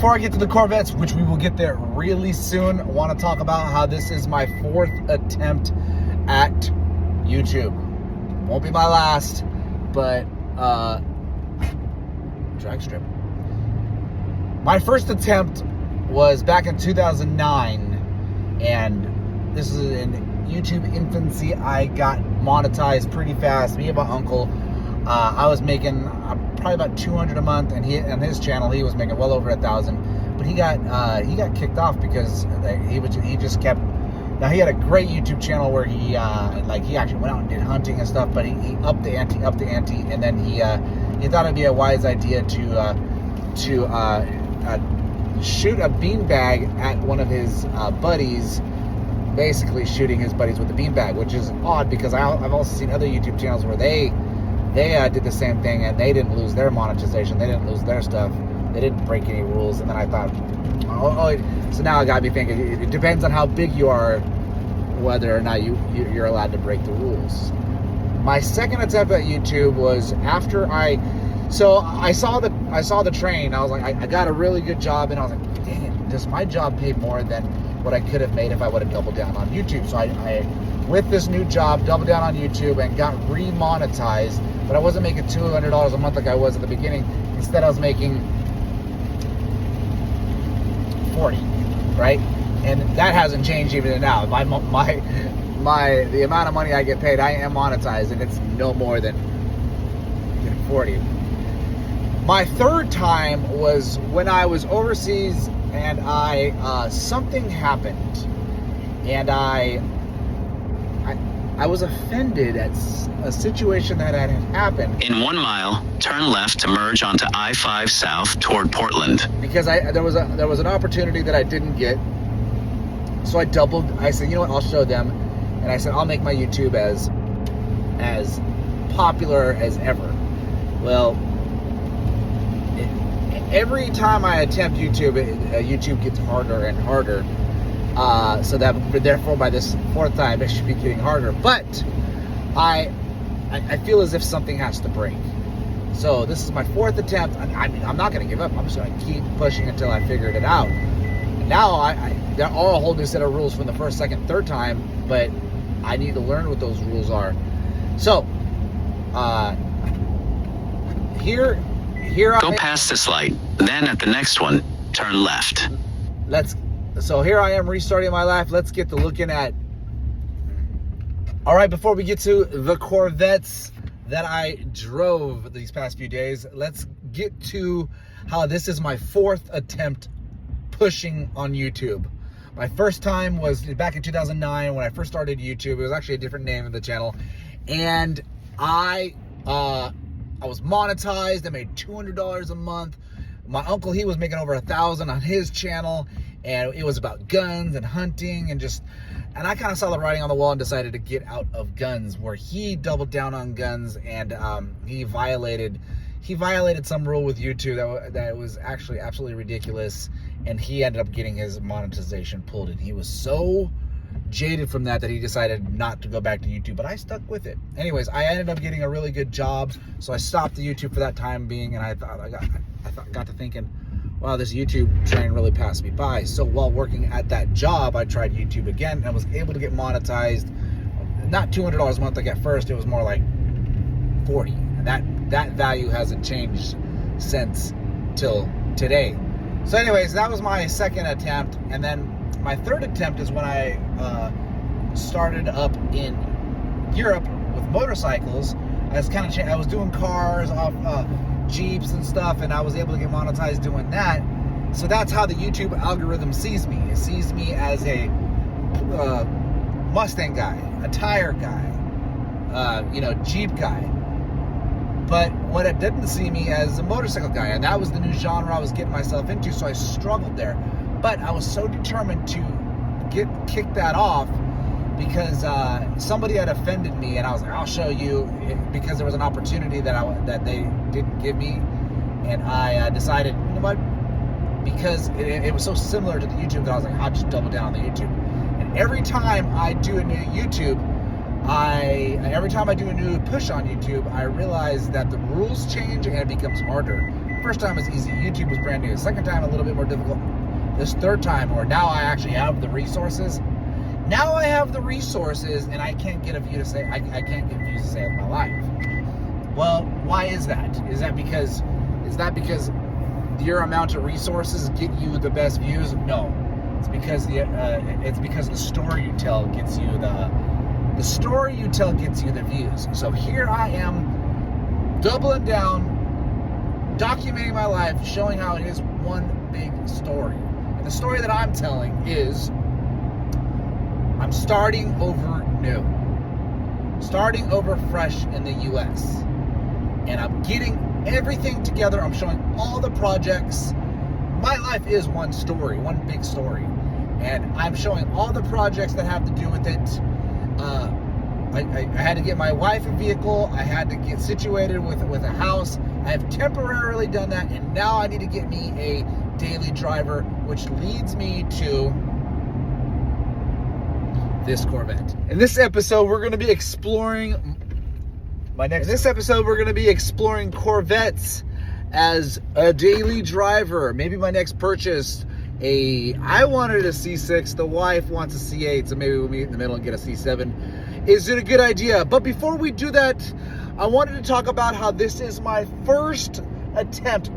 before I get to the Corvettes, which we will get there really soon, I want to talk about how this is my 4th attempt at YouTube. Won't be my last, but drag strip. My first attempt was back in 2009, and this is in YouTube infancy. I got monetized pretty fast. Me and my uncle, I was making probably about $200 a month, and his channel he was making well over $1,000. But he got kicked off because he just kept. Now he had a great YouTube channel where he actually went out and did hunting and stuff, but he upped the ante, and then he thought it'd be a wise idea to shoot a beanbag at one of his buddies, basically shooting his buddies with a beanbag, which is odd because I've also seen other YouTube channels where they did the same thing and they didn't lose their monetization, they didn't lose their stuff, they didn't break any rules. And then I thought, so now I gotta be thinking, it depends on how big you are, whether or not you're allowed to break the rules. My second attempt at YouTube was after I saw the train. I was like, I got a really good job, and I was like, dang it, does my job pay more than what I could have made if I would have doubled down on YouTube? So I with this new job, doubled down on YouTube and got remonetized, but I wasn't making $200 a month like I was at the beginning. Instead, I was making $40, right? And that hasn't changed even now. The amount of money I get paid, I am monetized, and it's no more than 40. My third time was when I was overseas, and something happened, and I was offended at a situation that had happened. In 1 mile, turn left to merge onto I-5 South toward Portland. Because there was an opportunity that I didn't get, so I said, you know what, I'll show them, and I said, I'll make my YouTube as popular as ever. Well, every time I attempt YouTube, YouTube gets harder and harder. So that therefore by this 4th time it should be getting harder. But I feel as if something has to break. So this is my 4th attempt. I'm not going to give up. I'm just going to keep pushing until I figured it out. And now there are a whole new set of rules from the 1st, 2nd, 3rd time, but I need to learn what those rules are. So here Go past this light, then at the next one, turn left. So here I am restarting my life. Let's get to looking at. All right, before we get to the Corvettes that I drove these past few days, let's get to how this is my 4th attempt pushing on YouTube. My first time was back in 2009 when I first started YouTube. It was actually a different name of the channel, and I was monetized. I made $200 a month. My uncle, he was making over $1,000 on his channel, and it was about guns and hunting and I kind of saw the writing on the wall and decided to get out of guns, where he doubled down on guns, and he violated some rule with YouTube that was actually absolutely ridiculous, and he ended up getting his monetization pulled, and he was so jaded from that he decided not to go back to YouTube, but I stuck with it. Anyways, I ended up getting a really good job, so I stopped the YouTube for that time being, and I got to thinking, wow, this YouTube train really passed me by. So while working at that job, I tried YouTube again, and I was able to get monetized. Not $200 a month like at first, it was more like 40. And that value hasn't changed since till today. So anyways, that was my 2nd attempt, and then my 3rd attempt is when I started up in Europe with motorcycles. I was doing cars off Jeeps and stuff, and I was able to get monetized doing that. So that's how the YouTube algorithm sees me. It sees me as a Mustang guy, a tire guy, Jeep guy. But what it didn't see me as a motorcycle guy, and that was the new genre I was getting myself into, so I struggled there. But I was so determined to kick that off because somebody had offended me, and I was like, I'll show you, because there was an opportunity that they didn't give me, and I decided, you know what, because it was so similar to the YouTube that I was like, I'll just double down on the YouTube. And every time I do a new YouTube, every time I do a new push on YouTube, I realize that the rules change and it becomes harder. First time was easy. YouTube was brand new. Second time, a little bit more difficult. This third time, or now I actually have the resources. Now I have the resources, and I can't get a view to say, I can't get views to save my life. Well, why is that? Is that because your amount of resources get you the best views? No. It's because the story you tell gets you the story you tell gets you the views. So here I am, doubling down, documenting my life, showing how it is one big story. And the story that I'm telling is I'm starting over new, starting over fresh in the U.S. And I'm getting everything together. I'm showing all the projects. My life is one story, one big story. And I'm showing all the projects that have to do with it. I had to get my wife a vehicle. I had to get situated with a house. I have temporarily done that, and now I need to get me a daily driver, which leads me to this Corvette. In this episode, we're going to be exploring Corvettes as a daily driver. Maybe my next purchase. I wanted a C6, the wife wants a C8, so maybe we'll meet in the middle and get a C7. Is it a good idea? But before we do that, I wanted to talk about how this is my first attempt.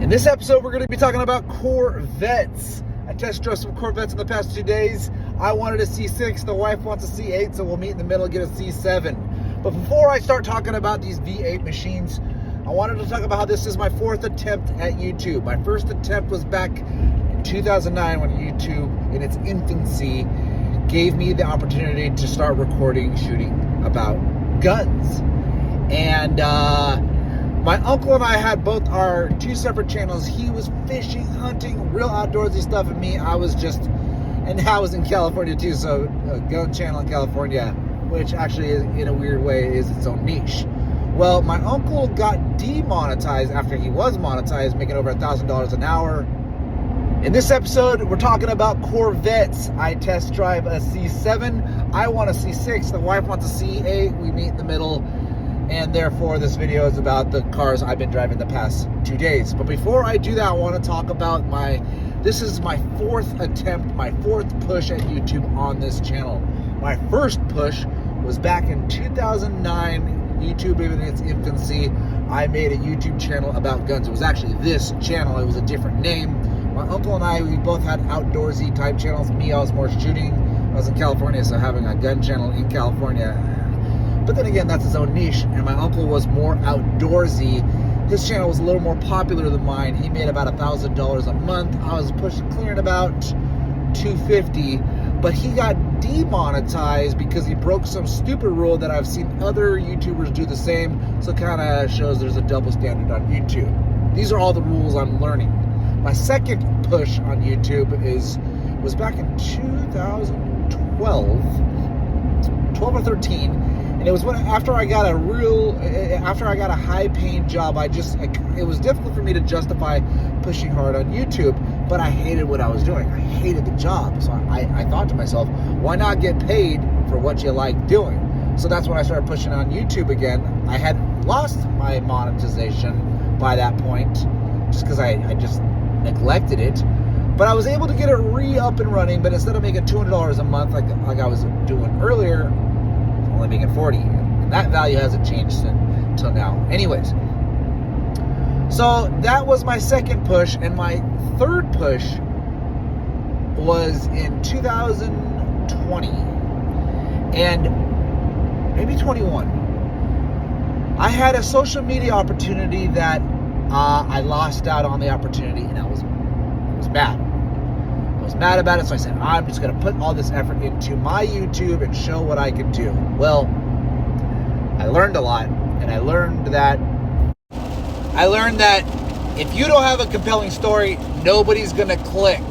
In this episode, we're going to be talking about Corvettes. I test drove some Corvettes in the past 2 days. I wanted a C6, the wife wants a C8, so we'll meet in the middle and get a C7. But before I start talking about these V8 machines, I wanted to talk about how this is my fourth attempt at YouTube. My first attempt was back in 2009 when YouTube, in its infancy, gave me the opportunity to start recording, shooting about guns. And my uncle and I had both our two separate channels. He was fishing, hunting, real outdoorsy stuff, and me, I was in California too, so a gun channel in California, which actually is, in a weird way, is its own niche. Well, my uncle got demonetized after he was monetized, making over $1,000 an hour. In this episode, we're talking about Corvettes. I test drive a C7. I want a C6. The wife wants a C8. We meet in the middle. And therefore, this video is about the cars I've been driving the past 2 days. But before I do that, I want to talk about this is my fourth attempt, my fourth push at YouTube on this channel. My first push was back in 2009. YouTube, in its infancy, I made a YouTube channel about guns. It was actually this channel. It was a different name. My uncle and I, we both had outdoorsy type channels. Me, I was more shooting. I was in California, so having a gun channel in California. But then again, that's his own niche. And my uncle was more outdoorsy. His channel was a little more popular than mine. He made about $1,000 a month. I was clearing about $250. But he got demonetized because he broke some stupid rule that I've seen other YouTubers do the same. So it kind of shows there's a double standard on YouTube. These are all the rules I'm learning. My second push on YouTube was back in 12 or 13. And it was after I got a high-paying job. It was difficult for me to justify pushing hard on YouTube, but I hated what I was doing. I hated the job, so I thought to myself, why not get paid for what you like doing? So that's when I started pushing on YouTube again. I had lost my monetization by that point, just because I just neglected it. But I was able to get it up and running. But instead of making $200 a month like I was doing earlier, only making $40, and that value hasn't changed until now. Anyways, so that was my second push, and my third push was in 2020 and maybe 21. I had a social media opportunity that I lost out on the opportunity, and I was mad. I was mad about it, so I said, I'm just going to put all this effort into my YouTube and show what I can do. Well, I learned a lot, and I learned that if you don't have a compelling story, nobody's going to click.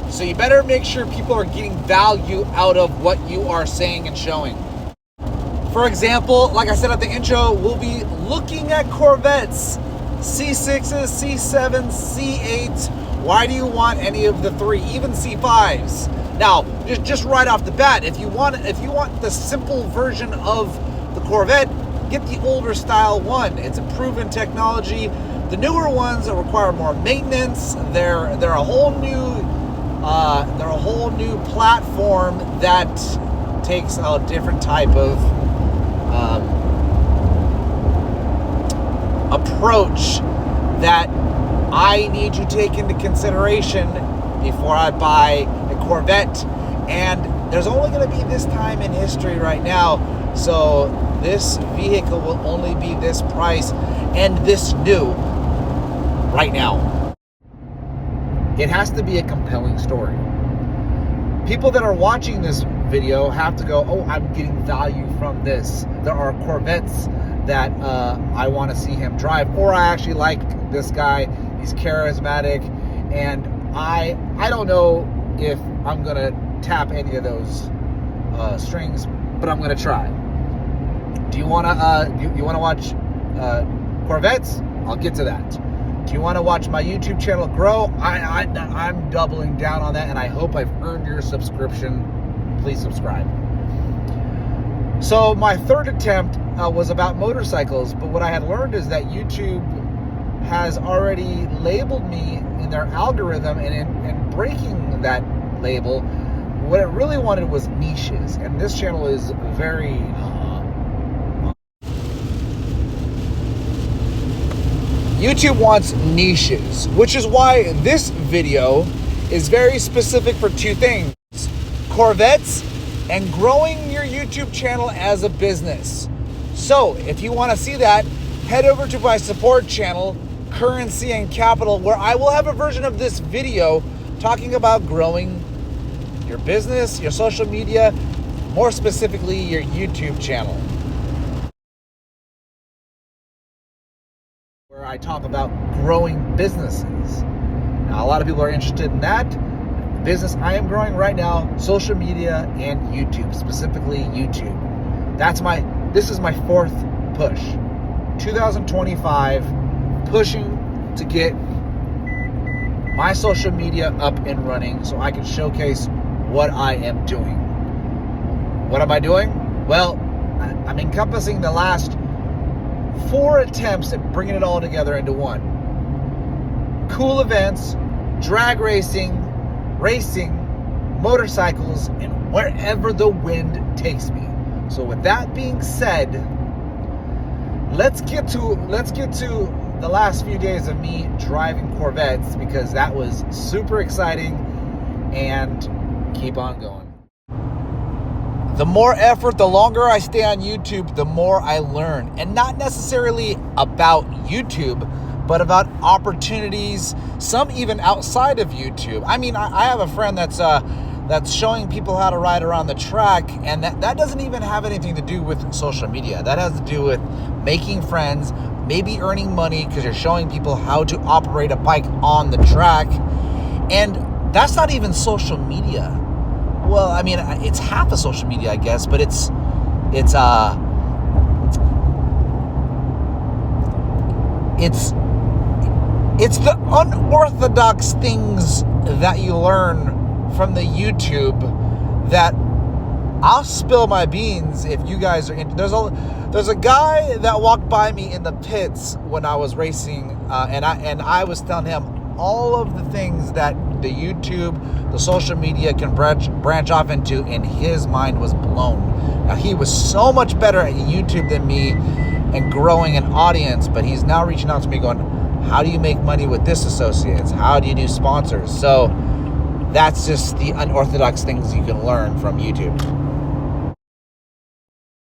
So you better make sure people are getting value out of what you are saying and showing. For example, like I said at the intro, we'll be looking at Corvettes, C6s, C7s, C8s. Why do you want any of the three, even C5s? Now, just right off the bat, if you want the simple version of the Corvette, get the older style one. It's a proven technology, The newer ones that require more maintenance, they're a whole new platform that takes a different type of approach that I need to take into consideration before I buy a Corvette. And there's only going to be this time in history right now, so this vehicle will only be this price and this new right now. It has to be a compelling story. People that are watching this video have to go, oh, I'm getting value from this. There are Corvettes that I want to see him drive, or I actually like this guy. He's charismatic, and I don't know if I'm gonna tap any of those strings, but I'm gonna try. Do you wanna you wanna watch Corvettes? I'll get to that. Do you want to watch my YouTube channel grow? I'm doubling down on that, and I hope I've earned your subscription. Please subscribe. So my third attempt was about motorcycles, but what I had learned is that YouTube has already labeled me in their algorithm, and in breaking that label, what it really wanted was niches, and this channel is very YouTube wants niches, which is why this video is very specific for two things: Corvettes and growing your YouTube channel as a business. So if you want to see that, head over to my support channel, Currency and Capital, where I will have a version of this video talking about growing your business, your social media, more specifically your YouTube channel, where I talk about growing businesses. Now, a lot of people are interested in that. The business I am growing right now, social media and YouTube, specifically YouTube. This is my fourth push. 2025, pushing to get my social media up and running so I can showcase what I am doing. What am I doing? Well, I'm encompassing the last 4 attempts at bringing it all together into one. Cool events, drag racing, motorcycles, and wherever the wind takes me. So with that being said, let's get to the last few days of me driving Corvettes, because that was super exciting, and keep on going. The more effort, the longer I stay on YouTube, the more I learn. And not necessarily about YouTube, but about opportunities, some even outside of YouTube. I mean, I have a friend that's showing people how to ride around the track, and that doesn't even have anything to do with social media. That has to do with making friends, maybe earning money because you're showing people how to operate a bike on the track. And that's not even social media. Well, I mean, it's half of social media, I guess, but it's the unorthodox things that you learn from the YouTube that I'll spill my beans if you guys are in. There's a guy that walked by me in the pits when I was racing, and I was telling him all of the things that the YouTube, the social media can branch off into, and his mind was blown. Now, he was so much better at YouTube than me and growing an audience, but he's now reaching out to me going, how do you make money with this associates? How do you do sponsors? So that's just the unorthodox things you can learn from YouTube.